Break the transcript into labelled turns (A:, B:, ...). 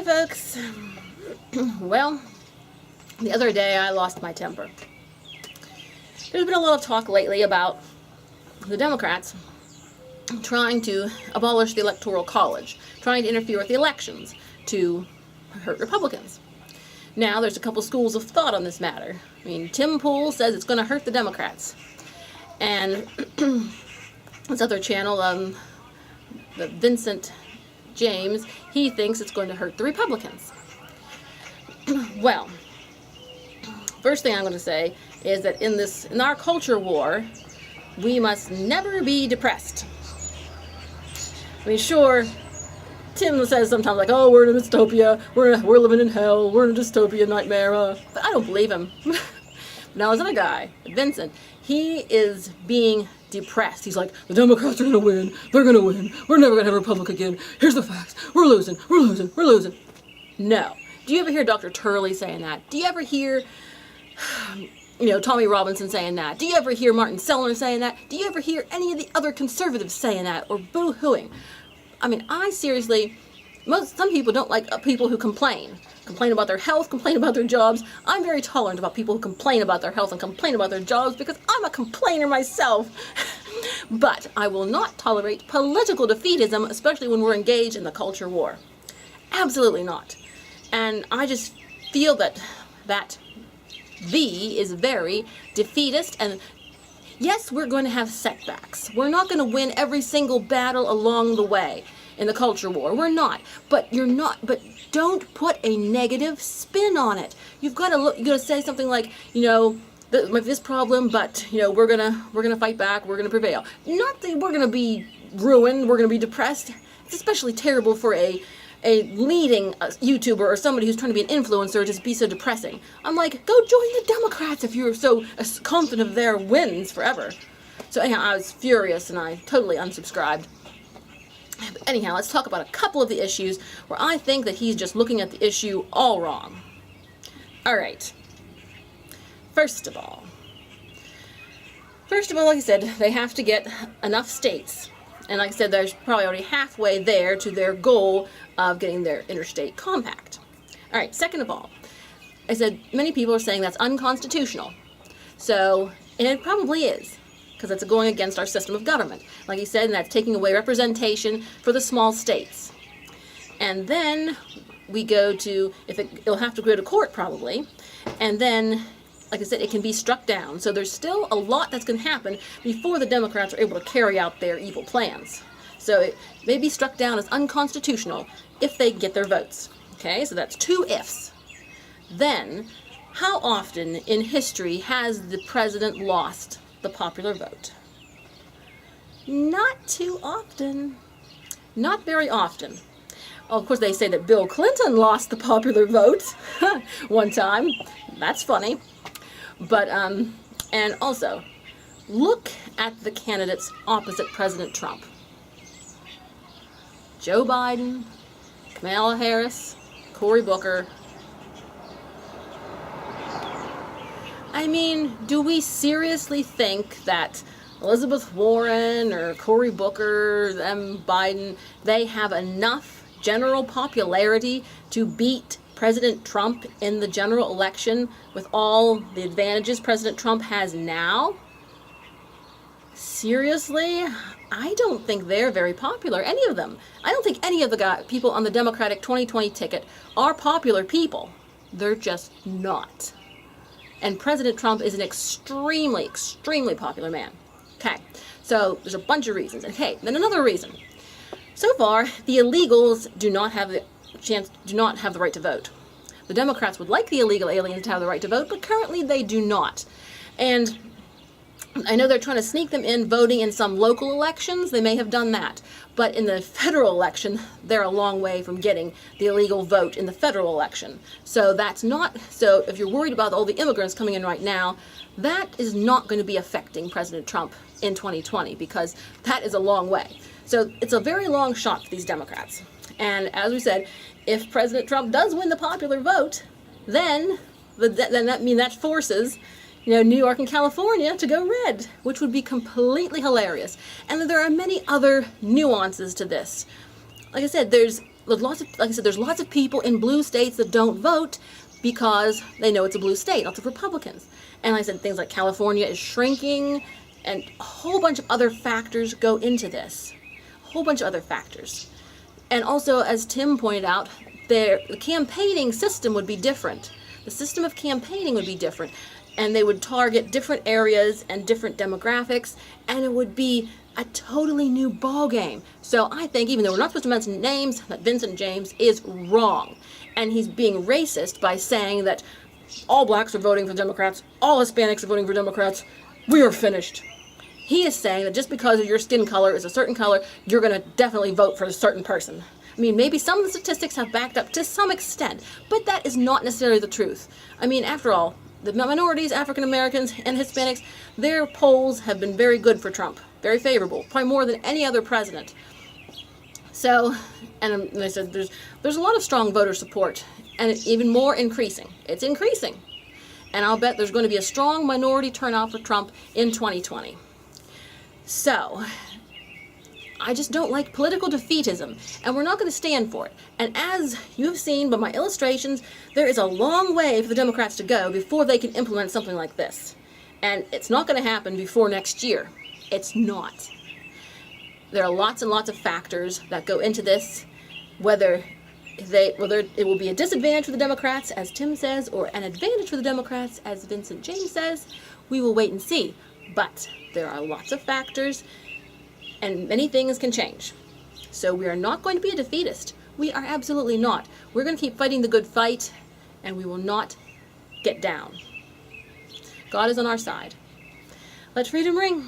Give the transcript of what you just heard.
A: folks. Well, the other day I lost my temper. There's been a lot of talk lately about the Democrats trying to abolish the Electoral College, trying to interfere with the elections to hurt Republicans. Now, there's a couple schools of thought on this matter. I mean, Tim Pool says it's going to hurt the Democrats. And this other channel, the Vincent James, he thinks it's going to hurt the Republicans. Well, first thing I'm going to say is that in our culture war, we must never be depressed. I mean, sure, Tim says sometimes like, oh, we're in a dystopia, we're living in hell, we're in a dystopia nightmare, but I don't believe him. Now, this other guy, Vincent, he is being depressed. He's like, the Democrats are going to win, they're going to win, we're never going to have a republic again, here's the facts, we're losing, we're losing, we're losing. No. Do you ever hear Dr. Turley saying that? Do you ever hear, Tommy Robinson saying that? Do you ever hear Martin Sellner saying that? Do you ever hear any of the other conservatives saying that or boo-hooing? I mean, some people don't like people who complain about their health, complain about their jobs. I'm very tolerant about people who complain about their health and complain about their jobs because I'm a complainer myself. But I will not tolerate political defeatism, especially when we're engaged in the culture war. Absolutely not. And I just feel that V is very defeatist, and yes, we're going to have setbacks. We're not going to win every single battle along the way in the culture war. We're not. But don't put a negative spin on it. You've got to say something like, this problem, but we're gonna fight back. We're gonna prevail. Not that we're gonna be ruined. We're gonna be depressed. It's especially terrible for a leading YouTuber or somebody who's trying to be an influencer to be so depressing. I'm like, go join the Democrats if you're so confident of their wins forever. So anyhow, I was furious and I totally unsubscribed. But anyhow, let's talk about a couple of the issues where I think that he's just looking at the issue all wrong. All right. First of all, like I said, they have to get enough states. And like I said, they're probably already halfway there to their goal of getting their interstate compact. All right, second of all, I said many people are saying that's unconstitutional. So, and it probably is, because it's going against our system of government. Like he said, and that's taking away representation for the small states. And then we go to, it'll have to go to court probably, and then, like I said, it can be struck down. So there's still a lot that's going to happen before the Democrats are able to carry out their evil plans. So it may be struck down as unconstitutional if they get their votes. Okay, so that's two ifs. Then, how often in history has the president lost the popular vote? Not too often. Not very often. Of course, they say that Bill Clinton lost the popular vote one time. That's funny. But, and also, look at the candidates opposite President Trump. Joe Biden, Kamala Harris, Cory Booker. I mean, do we seriously think that Elizabeth Warren or Cory Booker, Biden, they have enough general popularity to beat President Trump in the general election with all the advantages President Trump has now? Seriously? I don't think they're very popular, any of them. I don't think any of the people on the Democratic 2020 ticket are popular people. They're just not. And President Trump is an extremely, extremely popular man. Okay, so there's a bunch of reasons. Okay, then another reason. So far, the illegals do not have the right to vote. The Democrats would like the illegal aliens to have the right to vote, but currently they do not. And I know they're trying to sneak them in voting in some local elections. They may have done that. But in the federal election, they're a long way from getting the illegal vote in the federal election. So if you're worried about all the immigrants coming in right now, that is not going to be affecting President Trump in 2020 because that is a long way. So it's a very long shot for these Democrats. And as we said, if President Trump does win the popular vote, then that forces New York and California to go red, which would be completely hilarious. And there are many other nuances to this. Like I said, there's lots of, like I said, there's lots of people in blue states that don't vote because they know it's a blue state, lots of Republicans. And like I said, things like California is shrinking, and a whole bunch of other factors go into this. A whole bunch of other factors. And also, as Tim pointed out, the campaigning system would be different. The system of campaigning would be different. And they would target different areas and different demographics, and it would be a totally new ball game. So I think, even though we're not supposed to mention names, that Vincent James is wrong. And he's being racist by saying that all blacks are voting for Democrats, all Hispanics are voting for Democrats, we are finished. He is saying that just because your skin color is a certain color, you're going to definitely vote for a certain person. I mean, maybe some of the statistics have backed up to some extent, but that is not necessarily the truth. I mean, after all, the minorities, African Americans, and Hispanics, their polls have been very good for Trump, very favorable, probably more than any other president. So, and they said there's a lot of strong voter support, and it's even more increasing. It's increasing. And I'll bet there's going to be a strong minority turnout for Trump in 2020. So, I just don't like political defeatism, and we're not going to stand for it. And as you've seen by my illustrations, there is a long way for the Democrats to go before they can implement something like this. And it's not going to happen before next year. It's not. There are lots and lots of factors that go into this, whether it will be a disadvantage for the Democrats, as Tim says, or an advantage for the Democrats, as Vincent James says. We will wait and see. But there are lots of factors, and many things can change. So we are not going to be a defeatist. We are absolutely not. We're going to keep fighting the good fight, and we will not get down. God is on our side. Let freedom ring.